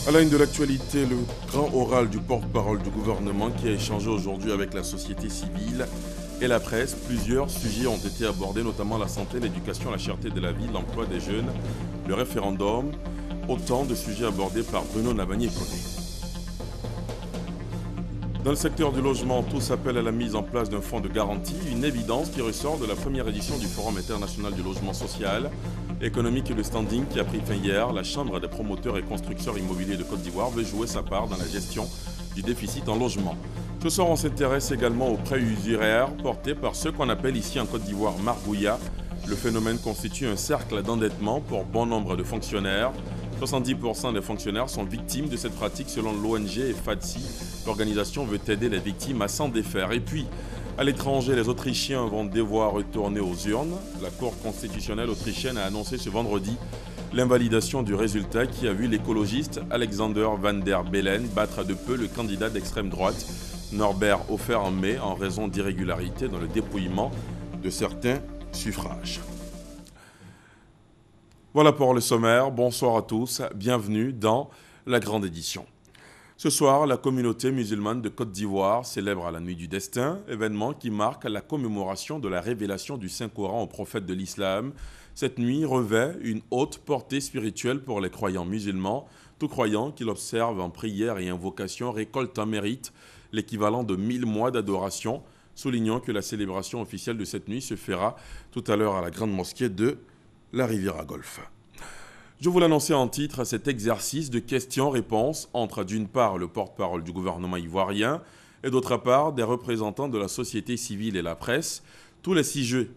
À la une de l'actualité, le grand oral du porte-parole du gouvernement qui a échangé aujourd'hui avec la société civile et la presse. Plusieurs sujets ont été abordés, notamment la santé, l'éducation, la cherté de la vie, l'emploi des jeunes, le référendum. Autant de sujets abordés par Bruno Nabagné-Koné. Dans le secteur du logement, tous appellent à la mise en place d'un fonds de garantie, une évidence qui ressort de la première édition du Forum international du logement social, économique et le standing qui a pris fin hier. La Chambre des promoteurs et constructeurs immobiliers de Côte d'Ivoire veut jouer sa part dans la gestion du déficit en logement. Ce soir, on s'intéresse également aux prêts usuraires portés par ceux qu'on appelle ici en Côte d'Ivoire margouillas. Le phénomène constitue un cercle d'endettement pour bon nombre de fonctionnaires. 70% des fonctionnaires sont victimes de cette pratique selon l'ONG et FADSI. L'organisation veut aider les victimes à s'en défaire. Et puis, à l'étranger, les Autrichiens vont devoir retourner aux urnes. La Cour constitutionnelle autrichienne a annoncé ce vendredi l'invalidation du résultat qui a vu l'écologiste Alexander Van der Bellen battre de peu le candidat d'extrême droite Norbert Hofer en mai en raison d'irrégularités dans le dépouillement de certains suffrages. Voilà pour le sommaire. Bonsoir à tous. Bienvenue dans la grande édition. Ce soir, la communauté musulmane de Côte d'Ivoire célèbre la Nuit du Destin, événement qui marque la commémoration de la révélation du Saint-Coran au prophète de l'islam. Cette nuit revêt une haute portée spirituelle pour les croyants musulmans. Tout croyant qui l'observe en prière et invocation récolte en mérite l'équivalent de 1000 mois d'adoration. Soulignons que la célébration officielle de cette nuit se fera tout à l'heure à la grande mosquée de la Riviera Golfe. Je vous l'annonçais en titre, cet exercice de questions-réponses entre d'une part le porte-parole du gouvernement ivoirien et d'autre part des représentants de la société civile et la presse. Tous les sujets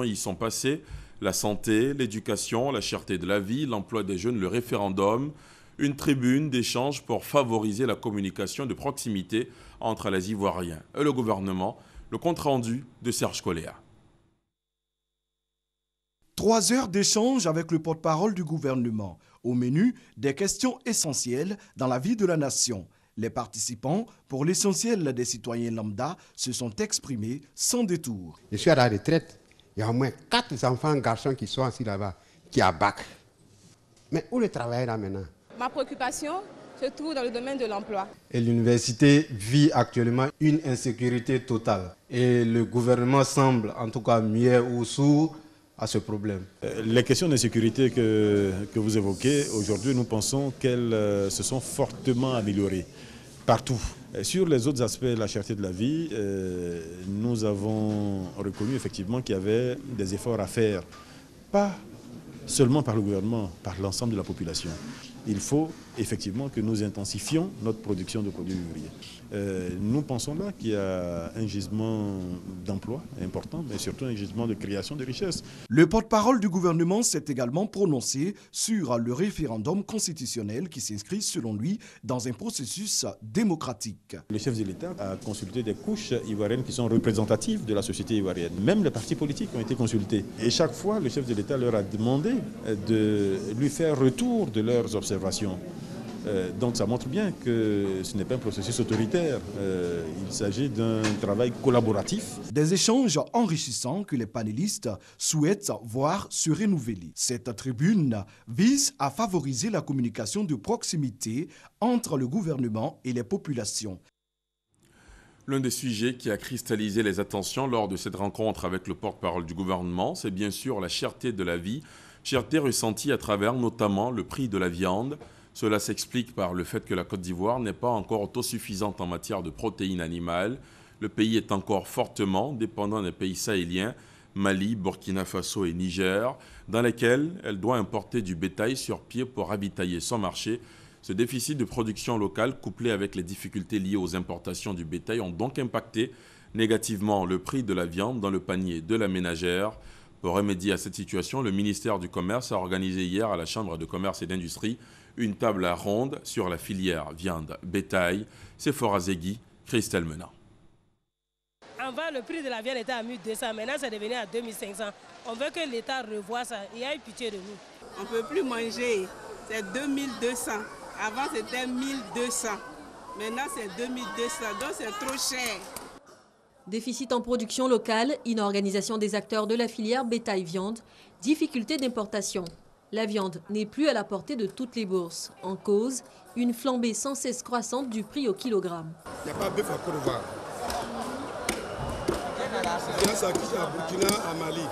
y sont passés, la santé, l'éducation, la cherté de la vie, l'emploi des jeunes, le référendum, une tribune d'échange pour favoriser la communication de proximité entre les Ivoiriens et le gouvernement, le compte-rendu de Serge Coléa. 3 heures d'échange avec le porte-parole du gouvernement. Au menu, des questions essentielles dans la vie de la nation. Les participants, pour l'essentiel des citoyens lambda, se sont exprimés sans détour. Je suis à la retraite. Il y a au moins 4 enfants garçons qui sont assis là-bas, qui a bac. Mais où le travail là maintenant? Ma préoccupation se trouve dans le domaine de l'emploi. Et l'université vit actuellement une insécurité totale. Et le gouvernement semble, en tout cas muet ou sourd, à ce problème. Les questions d'insécurité que vous évoquez, aujourd'hui, nous pensons qu'elles se sont fortement améliorées partout. Sur les autres aspects de la cherté de la vie, nous avons reconnu effectivement qu'il y avait des efforts à faire, pas seulement par le gouvernement, par l'ensemble de la population. Il faut effectivement que nous intensifions notre production de produits ouvriers. Nous pensons là qu'il y a un gisement d'emploi important, mais surtout un gisement de création de richesses. Le porte-parole du gouvernement s'est également prononcé sur le référendum constitutionnel qui s'inscrit, selon lui, dans un processus démocratique. Le chef de l'État a consulté des couches ivoiriennes qui sont représentatives de la société ivoirienne. Même les partis politiques ont été consultés. Et chaque fois, le chef de l'État leur a demandé de lui faire retour de leurs observations. Donc ça montre bien que ce n'est pas un processus autoritaire, il s'agit d'un travail collaboratif. Des échanges enrichissants que les panélistes souhaitent voir se renouveler. Cette tribune vise à favoriser la communication de proximité entre le gouvernement et les populations. L'un des sujets qui a cristallisé les attentions lors de cette rencontre avec le porte-parole du gouvernement, c'est bien sûr la cherté de la vie, cherté ressentie à travers notamment le prix de la viande. Cela s'explique par le fait que la Côte d'Ivoire n'est pas encore autosuffisante en matière de protéines animales. Le pays est encore fortement dépendant des pays sahéliens, Mali, Burkina Faso et Niger, dans lesquels elle doit importer du bétail sur pied pour ravitailler son marché. Ce déficit de production locale, couplé avec les difficultés liées aux importations du bétail, ont donc impacté négativement le prix de la viande dans le panier de la ménagère. Pour remédier à cette situation, le ministère du Commerce a organisé hier à la Chambre de commerce et d'industrie une table ronde sur la filière viande-bétail. Sephora Zegui, Christelle Menant. Avant, le prix de la viande était à 1200, maintenant c'est devenu à 2500. On veut que l'État revoie ça et ait pitié de nous. On ne peut plus manger, c'est 2200. Avant c'était 1200, maintenant c'est 2200, donc c'est trop cher. Déficit en production locale, inorganisation des acteurs de la filière bétail-viande, difficultés d'importation. La viande n'est plus à la portée de toutes les bourses. En cause, une flambée sans cesse croissante du prix au kilogramme. Il n'y a pas de bœuf à Côte d'Ivoire. Ça quitte à Burkina, à Mali.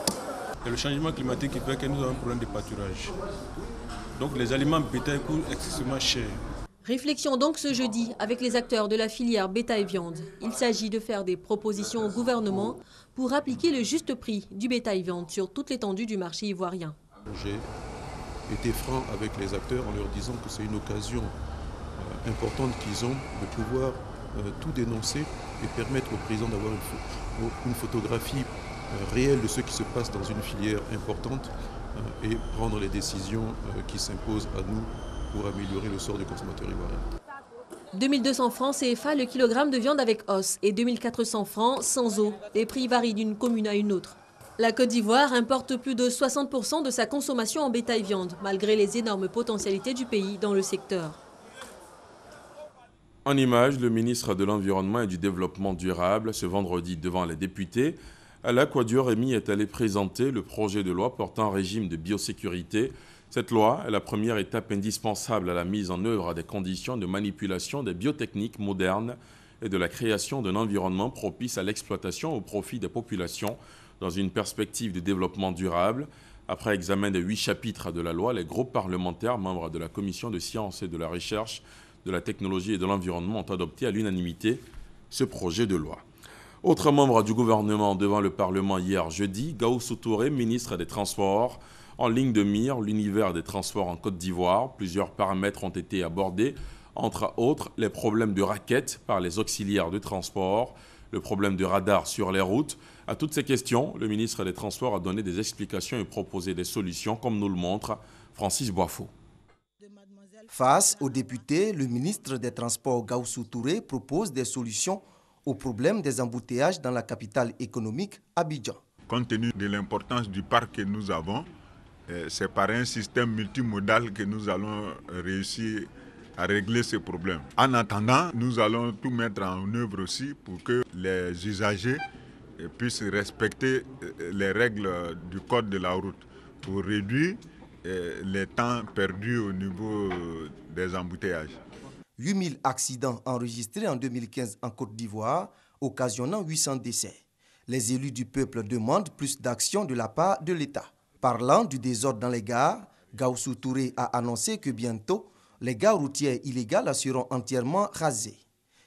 Et le changement climatique qui fait que nous avons un problème de pâturage. Donc les aliments bétail coûtent excessivement cher. Réflexion donc ce jeudi avec les acteurs de la filière bétail-viande. Il s'agit de faire des propositions au gouvernement pour appliquer le juste prix du bétail-viande sur toute l'étendue du marché ivoirien. J'ai été franc avec les acteurs en leur disant que c'est une occasion importante qu'ils ont de pouvoir tout dénoncer et permettre au président d'avoir une photographie réelle de ce qui se passe dans une filière importante et prendre les décisions qui s'imposent à nous pour améliorer le sort du consommateur ivoirien. 2200 francs CFA le kilogramme de viande avec os et 2400 francs sans os. Les prix varient d'une commune à une autre. La Côte d'Ivoire importe plus de 60% de sa consommation en bétail-viande, malgré les énormes potentialités du pays dans le secteur. En image, le ministre de l'Environnement et du Développement durable, ce vendredi devant les députés, Alak Ouadio-Remy est allé présenter le projet de loi portant un régime de biosécurité. Cette loi est la première étape indispensable à la mise en œuvre des conditions de manipulation des biotechniques modernes et de la création d'un environnement propice à l'exploitation au profit des populations dans une perspective de développement durable. Après examen des 8 chapitres de la loi, les groupes parlementaires membres de la Commission de sciences et de la recherche, de la technologie et de l'environnement ont adopté à l'unanimité ce projet de loi. Autre membre du gouvernement devant le Parlement hier jeudi, Gaoussou Touré, ministre des Transports, en ligne de mire l'univers des transports en Côte d'Ivoire. Plusieurs paramètres ont été abordés, entre autres les problèmes de raquettes par les auxiliaires de transport, le problème de radar sur les routes. À toutes ces questions, le ministre des Transports a donné des explications et proposé des solutions, comme nous le montre Francis Boifo. Face aux députés, le ministre des Transports Gaoussou Touré propose des solutions aux problèmes des embouteillages dans la capitale économique, Abidjan. Compte tenu de l'importance du parc que nous avons, c'est par un système multimodal que nous allons réussir à régler ces problèmes. En attendant, nous allons tout mettre en œuvre aussi pour que les usagers puissent respecter les règles du code de la route pour réduire les temps perdus au niveau des embouteillages. 8000 accidents enregistrés en 2015 en Côte d'Ivoire, occasionnant 800 décès. Les élus du peuple demandent plus d'action de la part de l'État. Parlant du désordre dans les gares, Gaoussou Touré a annoncé que bientôt, les gares routières illégales seront entièrement rasées.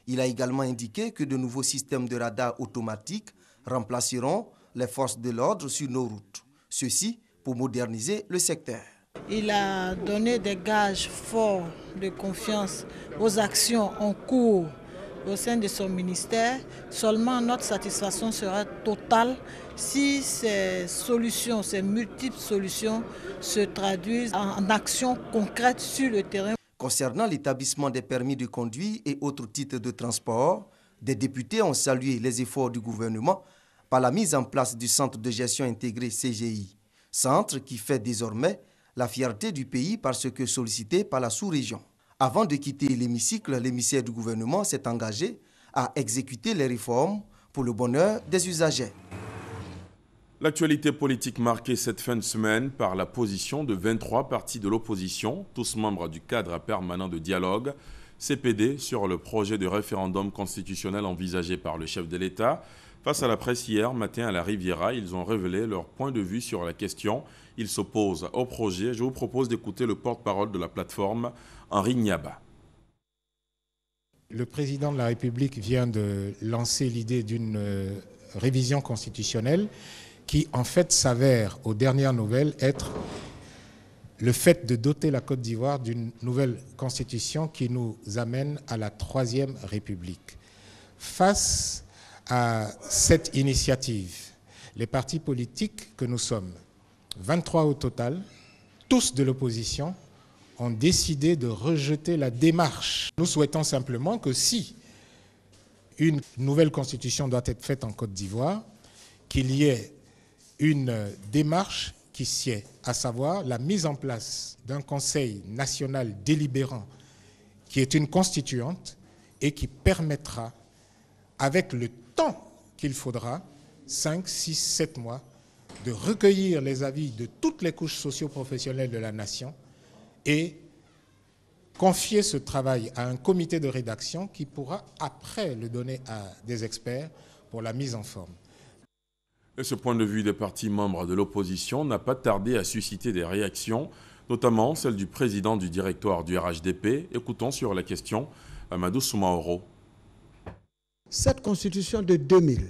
Il a également indiqué que de nouveaux systèmes de radar automatiques remplaceront les forces de l'ordre sur nos routes. Ceci pour moderniser le secteur. Il a donné des gages forts de confiance aux actions en cours au sein de son ministère. Seulement notre satisfaction sera totale si ces solutions, ces multiples solutions se traduisent en actions concrètes sur le terrain. Concernant l'établissement des permis de conduire et autres titres de transport, des députés ont salué les efforts du gouvernement par la mise en place du centre de gestion intégré CGI. Centre qui fait désormais la fierté du pays parce que sollicité par la sous-région. Avant de quitter l'hémicycle, l'émissaire du gouvernement s'est engagé à exécuter les réformes pour le bonheur des usagers. L'actualité politique marquée cette fin de semaine par la position de 23 partis de l'opposition, tous membres du cadre permanent de dialogue, CPD, sur le projet de référendum constitutionnel envisagé par le chef de l'État. Face à la presse hier matin à la Riviera, ils ont révélé leur point de vue sur la question. Ils s'opposent au projet. Je vous propose d'écouter le porte-parole de la plateforme, Henri Niaba. Le président de la République vient de lancer l'idée d'une révision constitutionnelle qui en fait s'avère aux dernières nouvelles être le fait de doter la Côte d'Ivoire d'une nouvelle constitution qui nous amène à la Troisième République. Face à cette initiative, les partis politiques que nous sommes, 23 au total, tous de l'opposition, ont décidé de rejeter la démarche. Nous souhaitons simplement que si une nouvelle constitution doit être faite en Côte d'Ivoire, qu'il y ait une démarche qui sied, à savoir la mise en place d'un conseil national délibérant qui est une constituante et qui permettra, avec le temps qu'il faudra, 5, 6, 7 mois, de recueillir les avis de toutes les couches socio-professionnelles de la nation et confier ce travail à un comité de rédaction qui pourra après le donner à des experts pour la mise en forme. Et ce point de vue des partis membres de l'opposition n'a pas tardé à susciter des réactions, notamment celle du président du directoire du RHDP. Écoutons sur la question Amadou Soumaoro. Cette constitution de 2000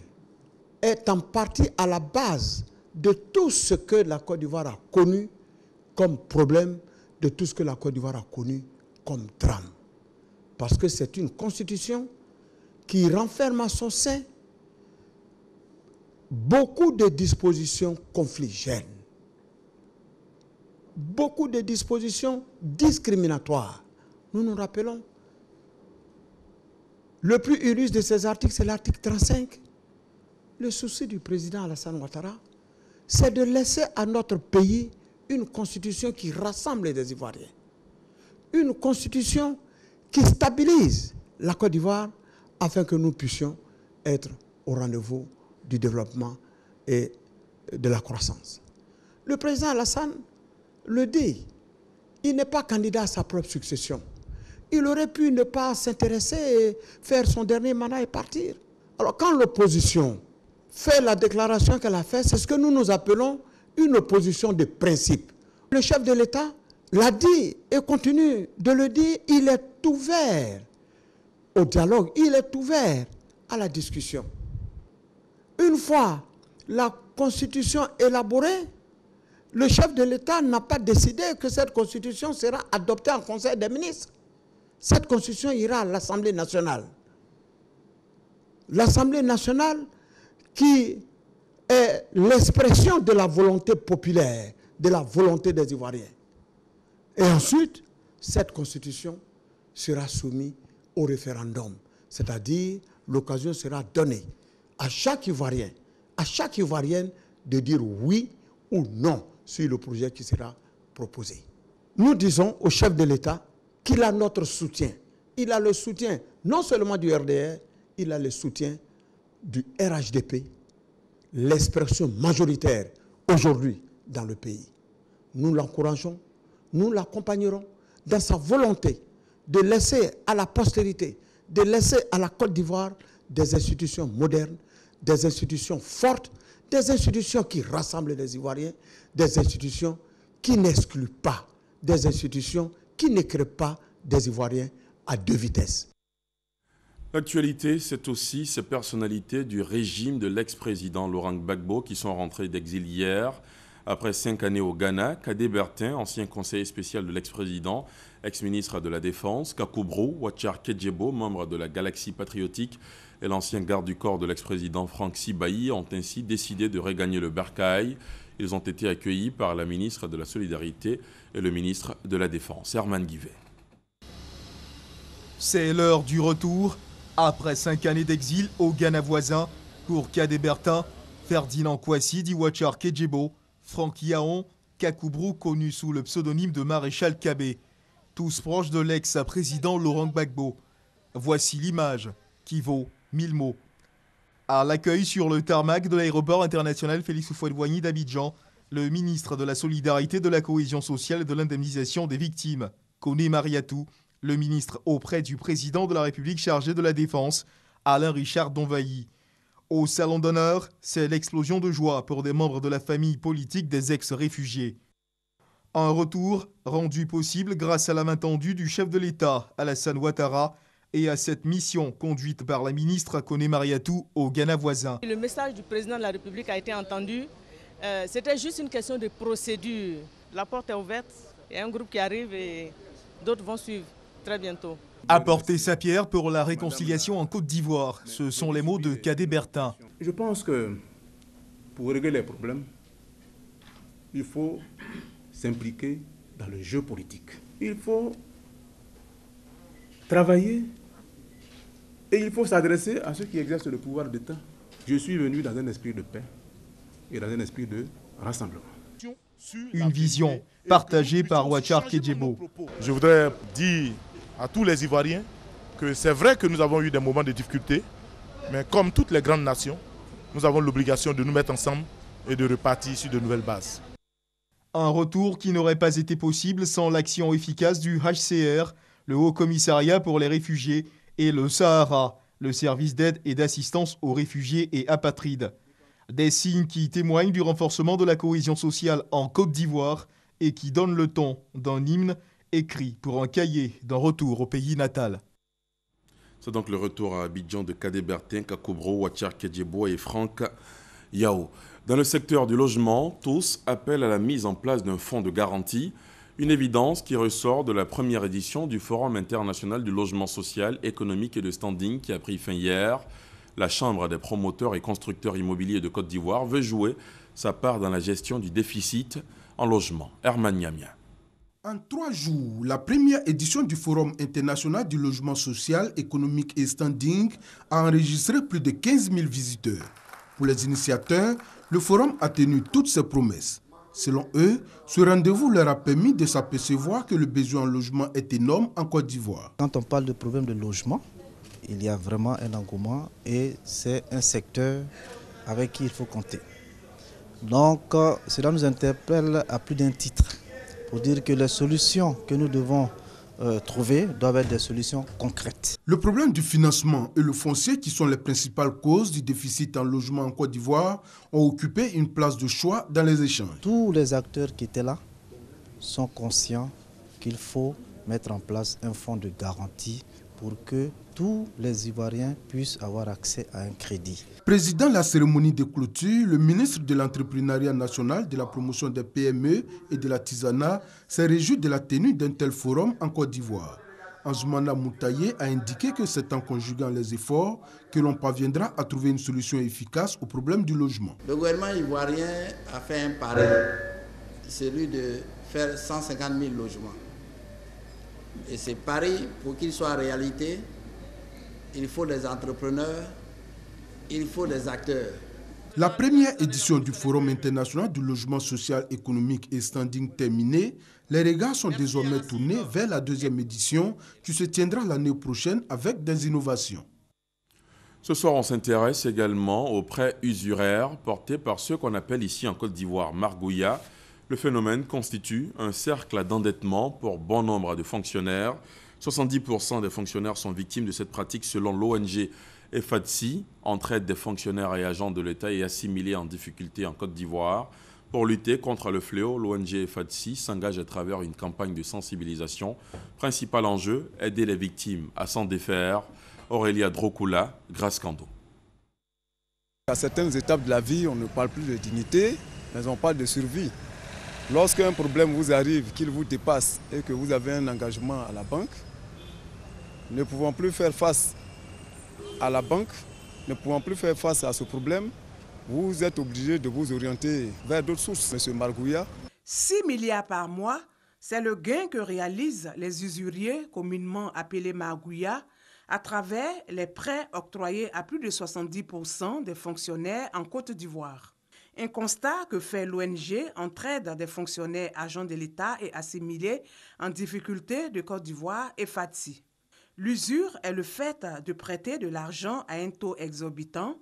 est en partie à la base de tout ce que la Côte d'Ivoire a connu comme problème, de tout ce que la Côte d'Ivoire a connu comme drame. Parce que c'est une constitution qui renferme en son sein beaucoup de dispositions confligènes, beaucoup de dispositions discriminatoires. Nous nous rappelons, le plus illustre de ces articles, c'est l'article 35. Le souci du président Alassane Ouattara, c'est de laisser à notre pays une constitution qui rassemble les Ivoiriens. Une constitution qui stabilise la Côte d'Ivoire afin que nous puissions être au rendez-vous du développement et de la croissance. Le président Alassane le dit, il n'est pas candidat à sa propre succession. Il aurait pu ne pas s'intéresser et faire son dernier mandat et partir. Alors quand l'opposition fait la déclaration qu'elle a faite, c'est ce que nous appelons une opposition de principe. Le chef de l'État l'a dit et continue de le dire, il est ouvert au dialogue, il est ouvert à la discussion. Une fois la constitution élaborée, le chef de l'État n'a pas décidé que cette constitution sera adoptée en Conseil des ministres. Cette constitution ira à l'Assemblée nationale. L'Assemblée nationale qui est l'expression de la volonté populaire, de la volonté des Ivoiriens. Et ensuite, cette constitution sera soumise au référendum. C'est-à-dire, l'occasion sera donnée à chaque Ivoirien, à chaque Ivoirienne de dire oui ou non sur le projet qui sera proposé. Nous disons au chef de l'État qu'il a notre soutien. Il a le soutien non seulement du RDR, il a le soutien du RHDP, l'expression majoritaire aujourd'hui dans le pays. Nous l'encourageons, nous l'accompagnerons dans sa volonté de laisser à la postérité, de laisser à la Côte d'Ivoire des institutions modernes, des institutions fortes, des institutions qui rassemblent les Ivoiriens, des institutions qui n'excluent pas, des institutions qui ne créent pas des Ivoiriens à deux vitesses. L'actualité, c'est aussi ces personnalités du régime de l'ex-président Laurent Gbagbo qui sont rentrés d'exil hier. Après 5 années au Ghana, Kadé Bertin, ancien conseiller spécial de l'ex-président, ex-ministre de la Défense, Kakoubrou Ouachar Kedjebo, membre de la Galaxie patriotique, et l'ancien garde du corps de l'ex-président Franck Sibahi ont ainsi décidé de regagner le bercail. Ils ont été accueillis par la ministre de la Solidarité et le ministre de la Défense, Herman Guivet. C'est l'heure du retour. Après 5 années d'exil au Ghana voisin, pour Kadé Bertin, Ferdinand Kouassi dit Ouachar Kedjebo, Franck Yaon, Kakoubrou, connu sous le pseudonyme de Maréchal Kabé, tous proches de l'ex-président Laurent Gbagbo. Voici l'image qui vaut 1000 mots. À l'accueil sur le tarmac de l'aéroport international Félix Houphouët-Boigny d'Abidjan, le ministre de la Solidarité, de la Cohésion sociale et de l'indemnisation des victimes, Koné Mariatou, le ministre auprès du président de la République chargé de la Défense, Alain Richard Donvailly. Au salon d'honneur, c'est l'explosion de joie pour des membres de la famille politique des ex-réfugiés. Un retour rendu possible grâce à la main tendue du chef de l'État, Alassane Ouattara, et à cette mission conduite par la ministre Koné Mariatou au Ghana voisin. Le message du président de la République a été entendu. C'était juste une question de procédure. La porte est ouverte, il y a un groupe qui arrive et d'autres vont suivre très bientôt. Apporter sa pierre pour la réconciliation en Côte d'Ivoire, ce sont les mots de Kadé Bertin. Je pense que pour régler les problèmes, il faut s'impliquer dans le jeu politique. Il faut travailler et il faut s'adresser à ceux qui exercent le pouvoir d'État. Je suis venu dans un esprit de paix et dans un esprit de rassemblement. Une vision partagée par Ouachar Kedjebo. Je voudrais dire à tous les Ivoiriens que c'est vrai que nous avons eu des moments de difficulté, mais comme toutes les grandes nations, nous avons l'obligation de nous mettre ensemble et de repartir sur de nouvelles bases. Un retour qui n'aurait pas été possible sans l'action efficace du HCR, le Haut Commissariat pour les réfugiés, et le Sahara, le service d'aide et d'assistance aux réfugiés et apatrides. Des signes qui témoignent du renforcement de la cohésion sociale en Côte d'Ivoire et qui donnent le ton d'un hymne écrit pour un cahier d'un retour au pays natal. C'est donc le retour à Abidjan de Kadé Bertin, Kakobro, Ouachar Kedjebo et Franck Yao. Dans le secteur du logement, tous appellent à la mise en place d'un fonds de garantie, une évidence qui ressort de la première édition du Forum international du logement social, économique et de standing qui a pris fin hier. La Chambre des promoteurs et constructeurs immobiliers de Côte d'Ivoire veut jouer sa part dans la gestion du déficit en logement. Herman Niamia. En 3 jours, la première édition du Forum international du logement social, économique et standing a enregistré plus de 15 000 visiteurs. Pour les initiateurs, le forum a tenu toutes ses promesses. Selon eux, ce rendez-vous leur a permis de s'apercevoir que le besoin en logement est énorme en Côte d'Ivoire. Quand on parle de problème de logement, il y a vraiment un engouement et c'est un secteur avec qui il faut compter. Donc, cela nous interpelle à plus d'un titre pour dire que les solutions que nous devons trouver doivent être des solutions concrètes. Le problème du financement et le foncier, qui sont les principales causes du déficit en logement en Côte d'Ivoire, ont occupé une place de choix dans les échanges. Tous les acteurs qui étaient là sont conscients qu'il faut mettre en place un fonds de garantie pour que tous les Ivoiriens puissent avoir accès à un crédit. Président de la cérémonie de clôture, le ministre de l'Entrepreneuriat national, de la promotion des PME et de l'artisanat s'est réjoui de la tenue d'un tel forum en Côte d'Ivoire. Anzoumana Moutaye a indiqué que c'est en conjuguant les efforts que l'on parviendra à trouver une solution efficace au problème du logement. Le gouvernement ivoirien a fait un pari, celui de faire 150 000 logements. Et ce pari, pour qu'il soit réalité, il faut des entrepreneurs, il faut des acteurs. La première édition du Forum international du logement social, économique et standing terminée, les regards sont désormais tournés vers la deuxième édition qui se tiendra l'année prochaine avec des innovations. Ce soir, on s'intéresse également aux prêts usuraires portés par ceux qu'on appelle ici en Côte d'Ivoire Margouya. Le phénomène constitue un cercle d'endettement pour bon nombre de fonctionnaires. 70% des fonctionnaires sont victimes de cette pratique selon l'ONG FADSI, Entraide des fonctionnaires et agents de l'État et assimilés en difficulté en Côte d'Ivoire. Pour lutter contre le fléau, l'ONG FADSI s'engage à travers une campagne de sensibilisation. Principal enjeu, aider les victimes à s'en défaire. Aurélia Drokula, Grâce Kando. À certaines étapes de la vie, on ne parle plus de dignité, mais on parle de survie. Lorsqu'un problème vous arrive, qu'il vous dépasse et que vous avez un engagement à la banque, ne pouvant plus faire face à la banque, ne pouvant plus faire face à ce problème, vous êtes obligé de vous orienter vers d'autres sources. Monsieur Margouya. 6 milliards par mois, c'est le gain que réalisent les usuriers, communément appelés Margouya, à travers les prêts octroyés à plus de 70% des fonctionnaires en Côte d'Ivoire. Un constat que fait l'ONG Entraide des fonctionnaires agents de l'État et assimilés en difficulté de Côte d'Ivoire et FADSI. L'usure est le fait de prêter de l'argent à un taux exorbitant.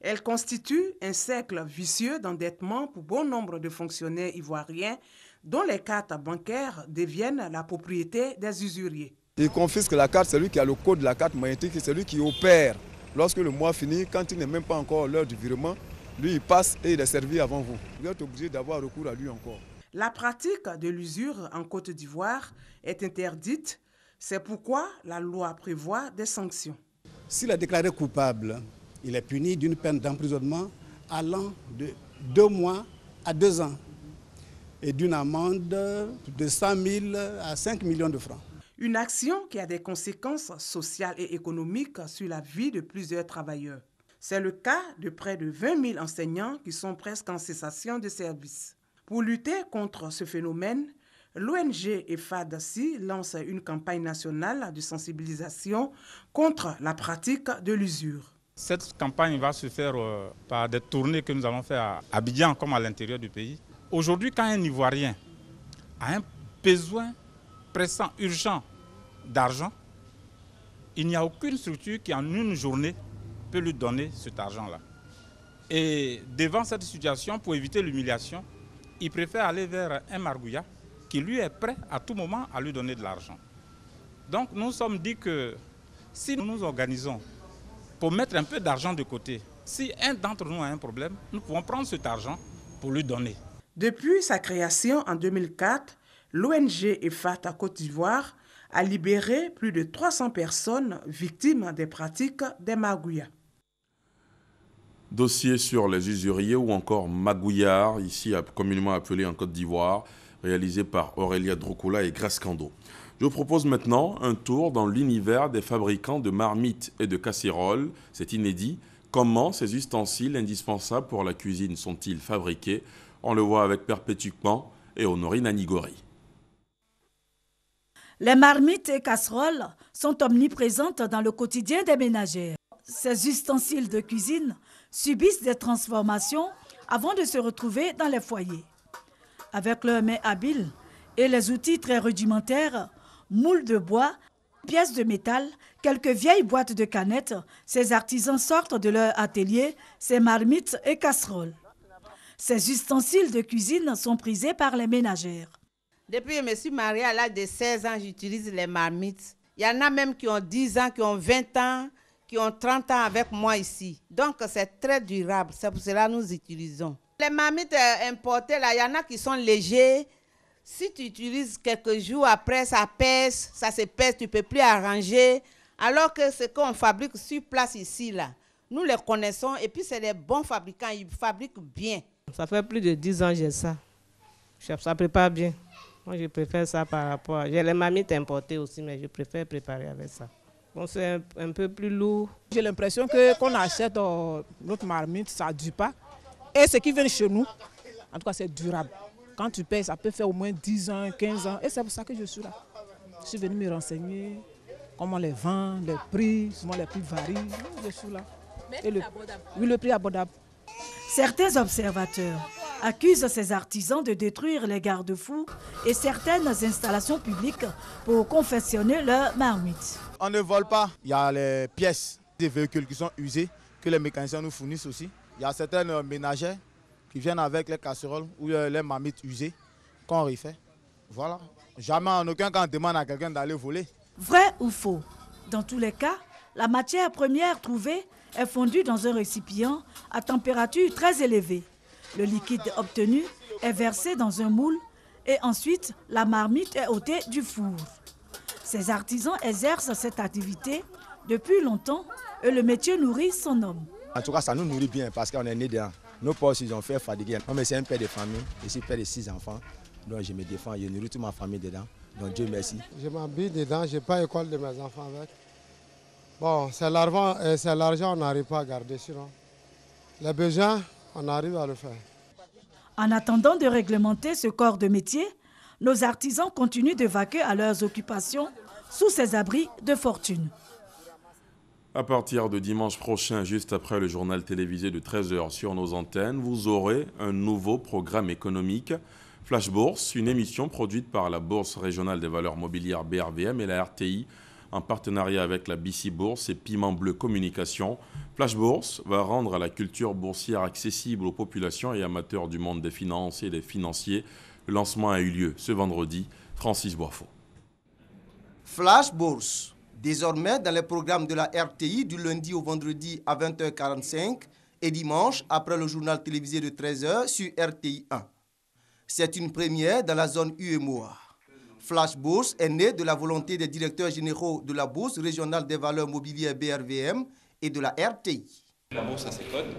Elle constitue un cercle vicieux d'endettement pour bon nombre de fonctionnaires ivoiriens dont les cartes bancaires deviennent la propriété des usuriers. Il confisque la carte, c'est lui qui a le code de la carte magnétique, c'est lui qui opère. Lorsque le mois finit, quand il n'est même pas encore l'heure du virement, lui, il passe et il est servi avant vous. Vous êtes obligé d'avoir recours à lui encore. La pratique de l'usure en Côte d'Ivoire est interdite. C'est pourquoi la loi prévoit des sanctions. S'il est déclaré coupable, il est puni d'une peine d'emprisonnement allant de 2 mois à 2 ans et d'une amende de 100 000 à 5 millions de francs. Une action qui a des conséquences sociales et économiques sur la vie de plusieurs travailleurs. C'est le cas de près de 20 000 enseignants qui sont presque en cessation de service. Pour lutter contre ce phénomène, l'ONG FADSI lance une campagne nationale de sensibilisation contre la pratique de l'usure. Cette campagne va se faire par des tournées que nous allons faire à Abidjan comme à l'intérieur du pays. Aujourd'hui, quand un Ivoirien a un besoin pressant, urgent d'argent, il n'y a aucune structure qui en une journée peut lui donner cet argent-là. Et devant cette situation, pour éviter l'humiliation, il préfère aller vers un margouillat qui lui est prêt à tout moment à lui donner de l'argent. Donc nous nous sommes dit que si nous nous organisons pour mettre un peu d'argent de côté, si un d'entre nous a un problème, nous pouvons prendre cet argent pour lui donner. Depuis sa création en 2004, l'ONG EFAT Côte d'Ivoire a libéré plus de 300 personnes victimes des pratiques des magouillas. Dossier sur les usuriers ou encore magouillards, ici communément appelé en Côte d'Ivoire, réalisé par Aurélia Droukoula et Grace Kando. Je vous propose maintenant un tour dans l'univers des fabricants de marmites et de casseroles. C'est inédit. Comment ces ustensiles indispensables pour la cuisine sont-ils fabriqués? On le voit avec Perpétuquement et Honorine Anigori. Les marmites et casseroles sont omniprésentes dans le quotidien des ménagères. Ces ustensiles de cuisine subissent des transformations avant de se retrouver dans les foyers. Avec leurs mains habiles et les outils très rudimentaires, moules de bois, pièces de métal, quelques vieilles boîtes de canettes, ces artisans sortent de leur atelier ces marmites et casseroles. Ces ustensiles de cuisine sont prisés par les ménagères. Depuis que je me suis mariée à l'âge de 16 ans, j'utilise les marmites. Il y en a même qui ont 10 ans, qui ont 20 ans, qui ont 30 ans avec moi ici. Donc c'est très durable, c'est pour cela que nous utilisons. Les marmites importées, là, il y en a qui sont légers. Si tu utilises quelques jours après, ça pèse, ça se pèse, tu ne peux plus arranger. Alors que ce qu'on fabrique sur place ici, là, nous les connaissons et puis c'est des bons fabricants, ils fabriquent bien. Ça fait plus de 10 ans que j'ai ça. Ça prépare bien. Moi, je préfère ça par rapport à... J'ai les marmites importées aussi, mais je préfère préparer avec ça. Bon, c'est un peu plus lourd. J'ai l'impression que qu'on achète notre marmite, ça ne dure pas. Et ce qui vient chez nous, en tout cas, c'est durable. Quand tu payes, ça peut faire au moins 10 ans, 15 ans. Et c'est pour ça que je suis là. Je suis venu me renseigner comment les vend, les prix, souvent les prix varient. Je suis là. Mais le prix abordable. Oui, le prix abordable. Certains observateurs accusent ces artisans de détruire les garde-fous et certaines installations publiques pour confectionner leurs marmites. On ne vole pas. Il y a les pièces des véhicules qui sont usées, que les mécaniciens nous fournissent aussi. Il y a certaines ménagères qui viennent avec les casseroles ou les marmites usées qu'on refait. Voilà. Jamais en aucun cas on demande à quelqu'un d'aller voler. Vrai ou faux? Dans tous les cas, la matière première trouvée est fondue dans un récipient à température très élevée. Le liquide obtenu est versé dans un moule et ensuite la marmite est ôtée du four. Ces artisans exercent cette activité depuis longtemps et le métier nourrit son homme. En tout cas, ça nous nourrit bien parce qu'on est né dedans. Nos parents, ils ont fait fatiguer. Mais c'est un père de famille, je suis père de 6 enfants. Donc je me défends, je nourris toute ma famille dedans. Donc Dieu merci. Je m'habille dedans, je n'ai pas l'école de mes enfants avec. Bon, c'est l'argent, on n'arrive pas à garder sinon. Les besoins, on arrive à le faire. En attendant de réglementer ce corps de métier, nos artisans continuent de vaquer à leurs occupations sous ces abris de fortune. À partir de dimanche prochain, juste après le journal télévisé de 13h sur nos antennes, vous aurez un nouveau programme économique. Flash Bourse, une émission produite par la Bourse régionale des valeurs mobilières BRVM et la RTI en partenariat avec la BC Bourse et Piment Bleu Communication. Flash Bourse va rendre la culture boursière accessible aux populations et amateurs du monde des finances et des financiers. Le lancement a eu lieu ce vendredi. Francis Boifo. Flash Bourse, désormais dans les programmes de la RTI du lundi au vendredi à 20h45 et dimanche après le journal télévisé de 13h sur RTI 1. C'est une première dans la zone UEMOA. Flash Bourse est né de la volonté des directeurs généraux de la Bourse régionale des valeurs mobilières BRVM et de la RTI. La bourse a ses codes.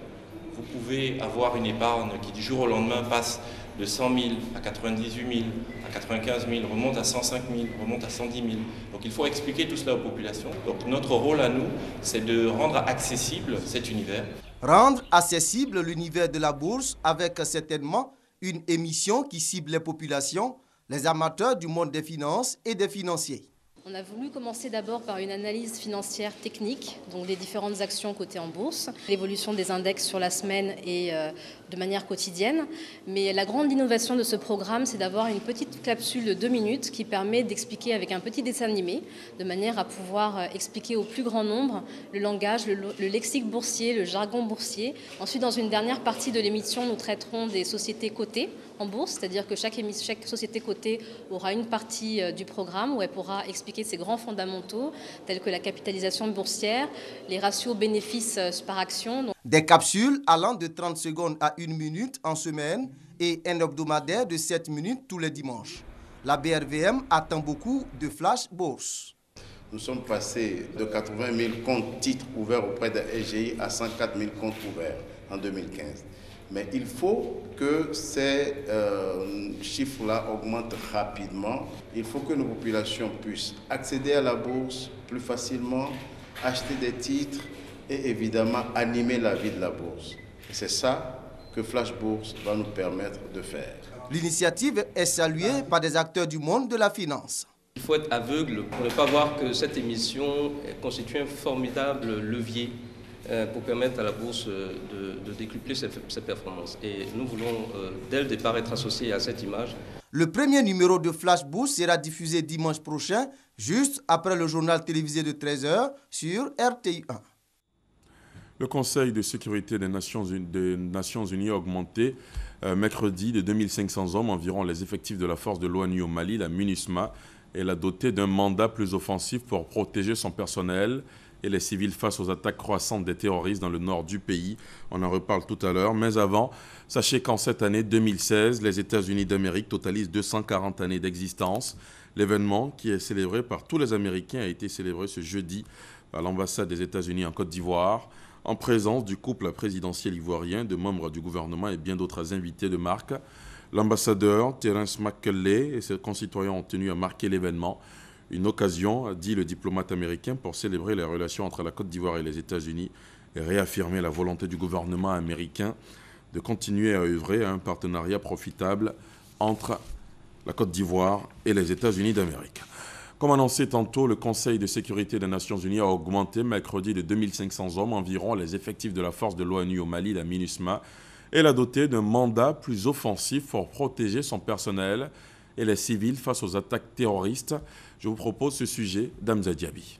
Vous pouvez avoir une épargne qui du jour au lendemain passe de 100 000 à 98 000, à 95 000, remonte à 105 000, remonte à 110 000. Donc il faut expliquer tout cela aux populations. Donc notre rôle à nous, c'est de rendre accessible cet univers. Rendre accessible l'univers de la bourse avec certainement une émission qui cible les populations, les amateurs du monde des finances et des financiers. On a voulu commencer d'abord par une analyse financière technique, donc des différentes actions cotées en bourse, l'évolution des index sur la semaine et de manière quotidienne. Mais la grande innovation de ce programme, c'est d'avoir une petite capsule de 2 minutes qui permet d'expliquer avec un petit dessin animé, de manière à pouvoir expliquer au plus grand nombre le langage, le lexique boursier, le jargon boursier. Ensuite, dans une dernière partie de l'émission, nous traiterons des sociétés cotées en bourse, c'est-à-dire que chaque société cotée aura une partie du programme où elle pourra expliquer ses grands fondamentaux, tels que la capitalisation boursière, les ratios bénéfices par action. Des capsules allant de 30 secondes à 1 minute en semaine et un hebdomadaire de 7 minutes tous les dimanches. La BRVM attend beaucoup de Flash Bourse. Nous sommes passés de 80 000 comptes titres ouverts auprès de SGI à 104 000 comptes ouverts en 2015. Mais il faut que ces chiffres-là augmentent rapidement. Il faut que nos populations puissent accéder à la bourse plus facilement, acheter des titres et évidemment animer la vie de la bourse. C'est ça que Flash Bourse va nous permettre de faire. L'initiative est saluée par des acteurs du monde de la finance. Il faut être aveugle pour ne pas voir que cette émission constitue un formidable levier pour permettre à la bourse de décupler ses performances. Et nous voulons, dès le départ, être associés à cette image. Le premier numéro de Flash Bourse sera diffusé dimanche prochain, juste après le journal télévisé de 13h sur RTI1. Le Conseil de sécurité des Nations Unies a augmenté mercredi de 2500 hommes, environ les effectifs de la force de l'ONU au Mali, la MINUSMA. Elle a doté d'un mandat plus offensif pour protéger son personnel et les civils face aux attaques croissantes des terroristes dans le nord du pays. On en reparle tout à l'heure. Mais avant, sachez qu'en cette année 2016, les États-Unis d'Amérique totalisent 240 années d'existence. L'événement, qui est célébré par tous les Américains, a été célébré ce jeudi à l'ambassade des États-Unis en Côte d'Ivoire, en présence du couple présidentiel ivoirien, de membres du gouvernement et bien d'autres invités de marque. L'ambassadeur Terence McCulley et ses concitoyens ont tenu à marquer l'événement. Une occasion, a dit le diplomate américain, pour célébrer les relations entre la Côte d'Ivoire et les États-Unis et réaffirmer la volonté du gouvernement américain de continuer à œuvrer à un partenariat profitable entre la Côte d'Ivoire et les États-Unis d'Amérique. Comme annoncé tantôt, le Conseil de sécurité des Nations Unies a augmenté mercredi de 2500 hommes environ les effectifs de la force de l'ONU au Mali, la MINUSMA. Elle a doté d'un mandat plus offensif pour protéger son personnel et les civils face aux attaques terroristes. Je vous propose ce sujet d'Hamza Diaby.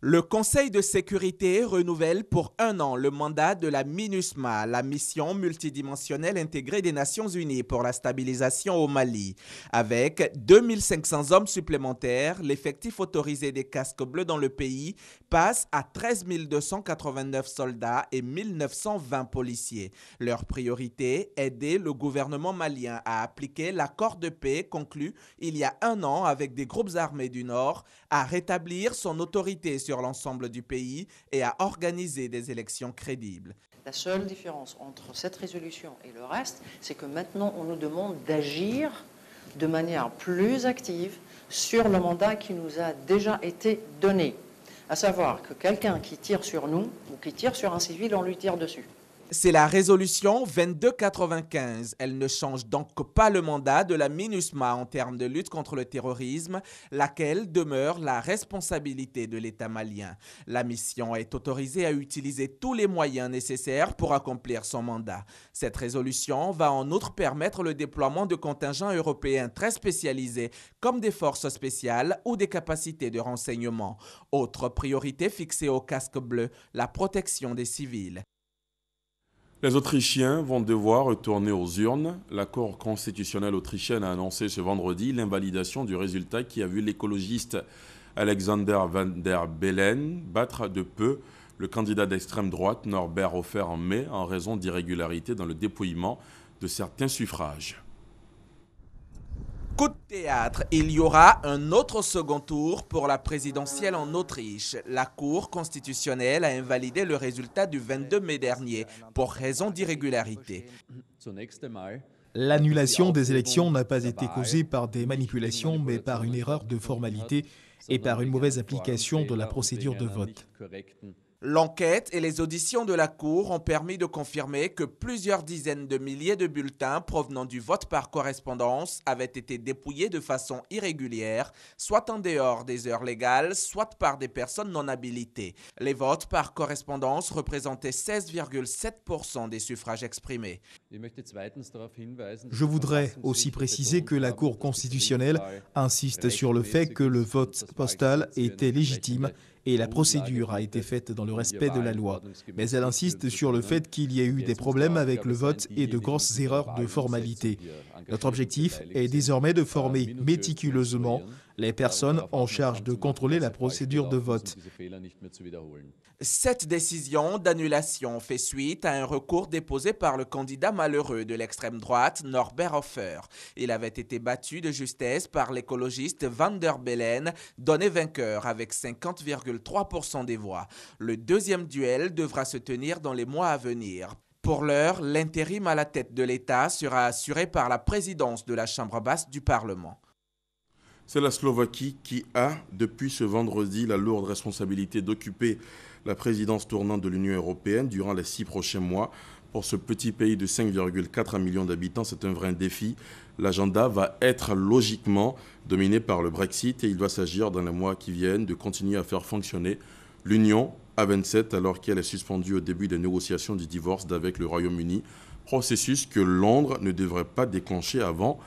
Le Conseil de sécurité renouvelle pour 1 an le mandat de la MINUSMA, la mission multidimensionnelle intégrée des Nations Unies pour la stabilisation au Mali. Avec 2500 hommes supplémentaires, l'effectif autorisé des casques bleus dans le pays passe à 13 289 soldats et 1920 policiers. Leur priorité, aider le gouvernement malien à appliquer l'accord de paix conclu il y a 1 an avec des groupes armés du Nord, à rétablir son autorité sur l'ensemble du pays et à organiser des élections crédibles. La seule différence entre cette résolution et le reste, c'est que maintenant on nous demande d'agir de manière plus active sur le mandat qui nous a déjà été donné. À savoir que quelqu'un qui tire sur nous ou qui tire sur un civil, on lui tire dessus. C'est la résolution 2295. Elle ne change donc pas le mandat de la MINUSMA en termes de lutte contre le terrorisme, laquelle demeure la responsabilité de l'État malien. La mission est autorisée à utiliser tous les moyens nécessaires pour accomplir son mandat. Cette résolution va en outre permettre le déploiement de contingents européens très spécialisés, comme des forces spéciales ou des capacités de renseignement. Autre priorité fixée au casque bleu, la protection des civils. Les Autrichiens vont devoir retourner aux urnes. La Cour constitutionnelle autrichienne a annoncé ce vendredi l'invalidation du résultat qui a vu l'écologiste Alexander Van der Bellen battre de peu le candidat d'extrême droite Norbert Hofer en mai en raison d'irrégularités dans le dépouillement de certains suffrages. Coup de théâtre, il y aura un autre second tour pour la présidentielle en Autriche. La Cour constitutionnelle a invalidé le résultat du 22 mai dernier pour raison d'irrégularité. L'annulation des élections n'a pas été causée par des manipulations, mais par une erreur de formalité et par une mauvaise application de la procédure de vote. L'enquête et les auditions de la Cour ont permis de confirmer que plusieurs dizaines de milliers de bulletins provenant du vote par correspondance avaient été dépouillés de façon irrégulière, soit en dehors des heures légales, soit par des personnes non habilitées. Les votes par correspondance représentaient 16,7% des suffrages exprimés. Je voudrais aussi préciser que la Cour constitutionnelle insiste sur le fait que le vote postal était légitime et la procédure a été faite dans le respect de la loi. Mais elle insiste sur le fait qu'il y a eu des problèmes avec le vote et de grosses erreurs de formalité. Notre objectif est désormais de former méticuleusement les personnes en charge de contrôler la procédure de vote. Cette décision d'annulation fait suite à un recours déposé par le candidat malheureux de l'extrême droite, Norbert Hofer. Il avait été battu de justesse par l'écologiste Van der Bellen, donné vainqueur avec 50,3% des voix. Le deuxième duel devra se tenir dans les mois à venir. Pour l'heure, l'intérim à la tête de l'État sera assuré par la présidence de la Chambre basse du Parlement. C'est la Slovaquie qui a, depuis ce vendredi, la lourde responsabilité d'occuper la présidence tournante de l'Union européenne durant les 6 prochains mois. Pour ce petit pays de 5,4 millions d'habitants, c'est un vrai défi. L'agenda va être logiquement dominé par le Brexit et il va s'agir dans les mois qui viennent de continuer à faire fonctionner l'Union à 27 alors qu'elle est suspendue au début des négociations du divorce d'avec le Royaume-Uni, processus que Londres ne devrait pas déclencher avant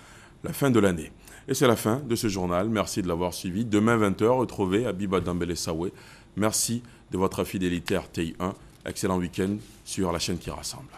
la fin de l'année. Et c'est la fin de ce journal. Merci de l'avoir suivi. Demain 20h, retrouvez Abiba Dambélé-Sawé. Merci de votre fidélité à RTI 1. Excellent week-end sur la chaîne qui rassemble.